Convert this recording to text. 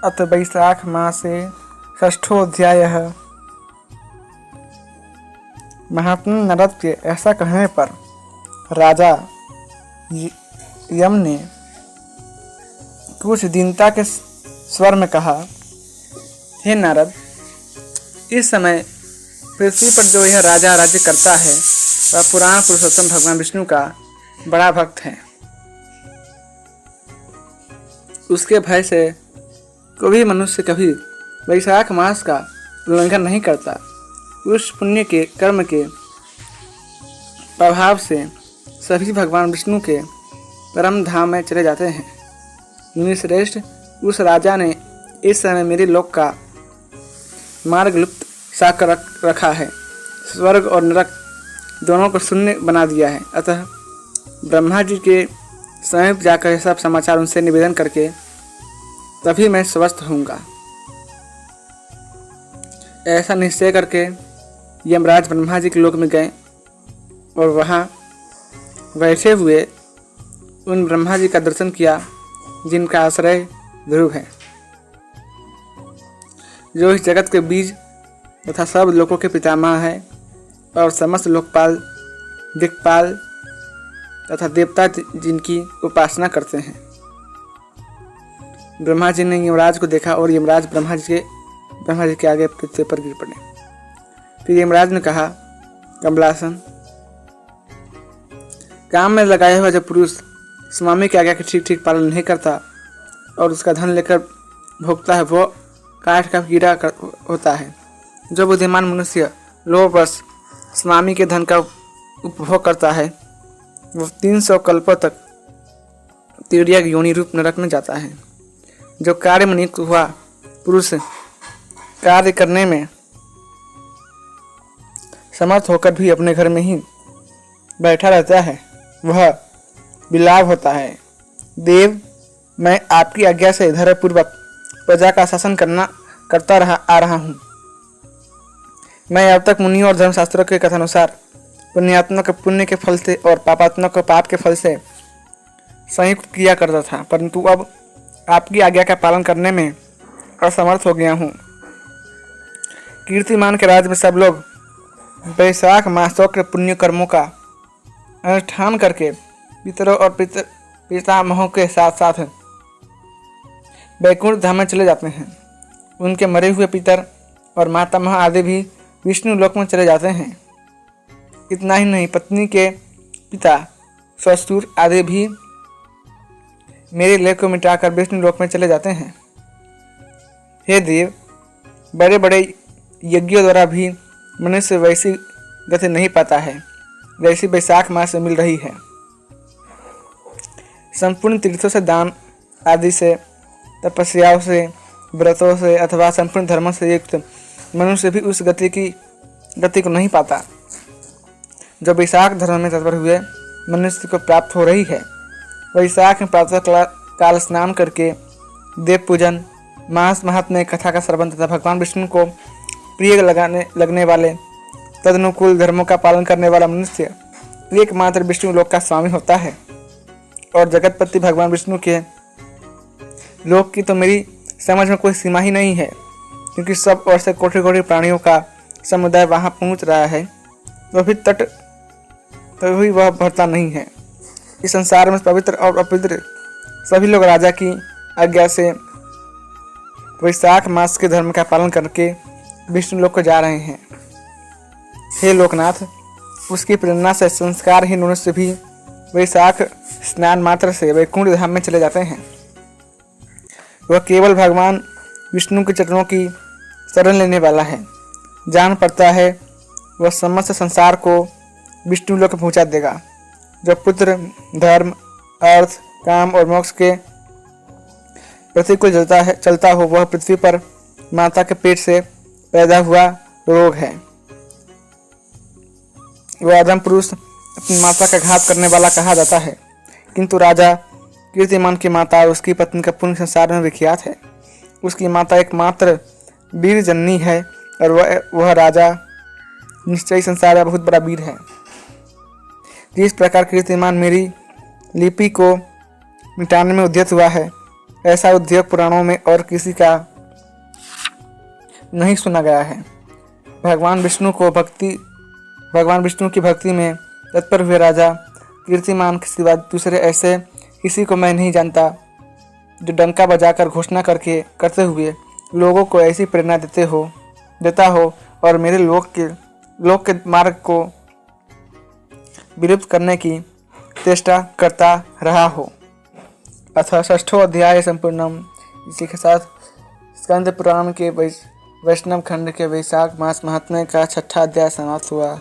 अथ वैशाख मासे षष्ठोऽध्यायः। महात्मा नारद के ऐसा कहने पर राजा यम ने कुछ दीनता के स्वर में कहा, हे नारद, इस समय पृथ्वी पर जो यह राजा राज्य करता है वह पुराण पुरुषोत्तम भगवान विष्णु का बड़ा भक्त है। उसके भय से कोई भी मनुष्य कभी वैशाख मास का उल्लंघन नहीं करता। उस पुण्य के कर्म के प्रभाव से सभी भगवान विष्णु के परम धाम में चले जाते हैं। मुनि श्रेष्ठ, उस राजा ने इस समय मेरे लोक का मार्ग लुप्त सा कर रखा है। स्वर्ग और नरक दोनों को शून्य बना दिया है। अतः ब्रह्मा जी के समीप जाकर यह सब समाचार उनसे निवेदन करके तभी मैं स्वस्थ होऊंगा। ऐसा निश्चय करके यमराज ब्रह्मा जी के लोक में गए और वहाँ बैठे हुए उन ब्रह्मा जी का दर्शन किया जिनका आश्रय ध्रुव है, जो इस जगत के बीज तथा सब लोकों के पितामह है और समस्त लोकपाल, दिक्पाल तथा देवता जिनकी उपासना करते हैं। ब्रह्मा जी ने यमराज को देखा और यमराज ब्रह्मा जी के आगे पृथ्वी पर गिर पड़े। फिर यमराज ने कहा, कमलासन, काम में लगाया हुआ जब पुरुष स्वामी की आज्ञा का ठीक पालन नहीं करता और उसका धन लेकर भोगता है, वो काठ का कीड़ा होता है। जो बुद्धिमान मनुष्य लोभवश स्वामी के धन का उपभोग करता है, वो 300 कल्पों तक तिर्यक योनि रूप नरक में जाता है। जो कार्य में नियुक्त हुआ पुरुष कार्य करने में समर्थ होकर भी अपने घर में ही बैठा रहता है, वह विलाप होता है। देव, मैं आपकी आज्ञा से धैर्यपूर्वक प्रजा का शासन करता आ रहा हूँ। मैं अब तक मुनियों और धर्मशास्त्रों के कथानुसार पुण्यात्मा को पुण्य के फल से और पापात्मा को पाप के फल से संयुक्त किया करता था, परंतु अब आपकी आज्ञा का पालन करने में असमर्थ हो गया हूँ। कीर्तिमान के राज्य में सब लोग वैशाख मासों के पुण्य कर्मों का अनुष्ठान करके पितरों और पितामहों के साथ साथ वैकुंठ धाम में चले जाते हैं। उनके मरे हुए पितर और मातामह आदि भी विष्णु लोक में चले जाते हैं। इतना ही नहीं, पत्नी के पिता, ससुर आदि भी मेरे लेख को मिटाकर विष्णु लोक में चले जाते हैं। हे देव, बड़े बड़े यज्ञों द्वारा भी मनुष्य वैसी गति नहीं पाता है जैसी वैशाख मास में मिल रही है। संपूर्ण तीर्थों से, दान आदि से, तपस्याओं से, व्रतों से अथवा संपूर्ण धर्मों से युक्त मनुष्य भी उस गति को नहीं पाता जो वैशाख धर्म में तत्पर हुए मनुष्य को प्राप्त हो रही है। वैशाख में प्रातः काल स्नान करके देव पूजन, मास महात्म्य, कथा का श्रवण तथा भगवान विष्णु को प्रिय लगने वाले तदनुकूल धर्मों का पालन करने वाला मनुष्य एकमात्र विष्णु लोक का स्वामी होता है। और जगतपति भगवान विष्णु के लोक की तो मेरी समझ में कोई सीमा ही नहीं है, क्योंकि सब ओर से कोटि कोटि प्राणियों का समुदाय वहां पहुंच रहा है, तो भी तट तभी वह भरता नहीं है। इस संसार में पवित्र और अपवित्र सभी लोग राजा की आज्ञा से वैशाख मास के धर्म का पालन करके विष्णु लोक को जा रहे हैं। हे लोकनाथ, उसकी प्रेरणा से संस्कारहीन मनुष्य भी वैशाख स्नान मात्र से वैकुंठ धाम में चले जाते हैं। वह केवल भगवान विष्णु के चरणों की शरण लेने वाला है। जान पड़ता है वह समस्त संसार को विष्णु लोक पहुंचा देगा। जो पुत्र, धर्म, अर्थ, काम और मोक्ष के प्रतिकूल चलता हो, वह पृथ्वी पर माता के पेट से पैदा हुआ रोग है। वह अधम पुरुष अपनी माता का घात करने वाला कहा जाता है, किंतु राजा कीर्तिमान की माता और उसकी पत्नी का पूर्ण संसार में विख्यात है। उसकी माता एकमात्र वीर जननी है और वह राजा निश्चय संसार में बहुत बड़ा वीर है। जिस प्रकार कीर्तिमान मेरी लिपि को मिटाने में उद्यत हुआ है, ऐसा उद्योग पुराणों में और किसी का नहीं सुना गया है। भगवान विष्णु की भक्ति में तत्पर हुए राजा कीर्तिमान के सिवा दूसरे ऐसे किसी को मैं नहीं जानता जो डंका बजाकर घोषणा करते हुए लोगों को ऐसी प्रेरणा देता हो और मेरे लोक के मार्ग को विलुप्त करने की चेष्टा करता रहा हो। अथ षष्ठो अध्याय संपूर्णम। इसी के साथ स्कंद पुराण के वैष्णव खंड के वैशाख मास महात्म्य का 6ठा अध्याय समाप्त हुआ।